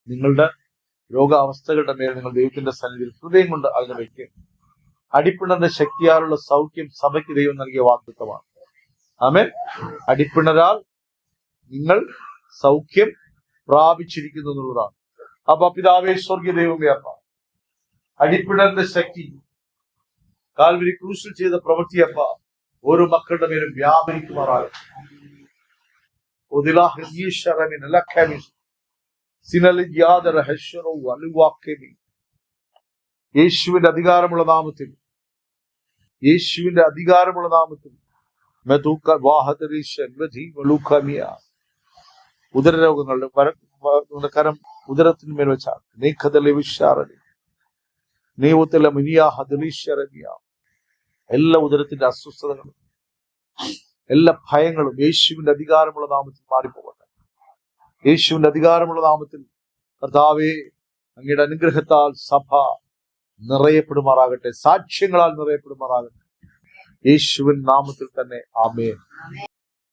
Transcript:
നിങ്ങളുടെ രോഗാവസ്ഥകളുടെ മേൽ നിങ്ങൾ ദൈവത്തിന്റെ സന്നിധിയിൽ ഹൃദയം കൊണ്ട് അതിനെ വയ്ക്കുക. അടിപ്പിണറിന്റെ ശക്തിയാലുള്ള സൗഖ്യം സഭയ്ക്ക് ദൈവം നൽകിയ വാഗ്ദത്തമാണ്. ആമേൻ. അടിപ്പിണരാൽ നിങ്ങൾ സൗഖ്യം പ്രാപിച്ചിരിക്കുന്നു എന്നുള്ളതാണ്. അപ്പൊ പിതാവേ, സ്വർഗീയ ദൈവമേ, അപ്പ അടിപ്പിണറിന്റെ ശക്തി, കാൽവരി ക്രൂശിൽ ചെയ്ത പ്രവൃത്തിയപ്പ ഓരോ മക്കളുടെ മേലും വ്യാപരിക്കുമാറാകും. യേശുവിന്റെ അധികാരമുള്ള നാമത്തിൽ, യേശുവിന്റെ അധികാരമുള്ള നാമത്തിൽ ഉദരരോഗങ്ങളുടെ കരം ഉദരത്തിന്മേൽ വെച്ചാൽ എല്ലാ ഉദരത്തിന്റെ അസ്വസ്ഥതകളും എല്ലാ ഭയങ്ങളും യേശുവിന്റെ അധികാരമുള്ള നാമത്തിൽ മാറിപ്പോകട്ടെ. യേശുവിന്റെ അധികാരമുള്ള നാമത്തിൽ കർത്താവേ, അങ്ങയുടെ അനുഗ്രഹത്താൽ സഭ നിറയപ്പെടുമാറാകട്ടെ, സാക്ഷ്യങ്ങളാൽ നിറയപ്പെടുമാറാകട്ടെ. യേശുവിൻ നാമത്തിൽ തന്നെ ആമേൻ.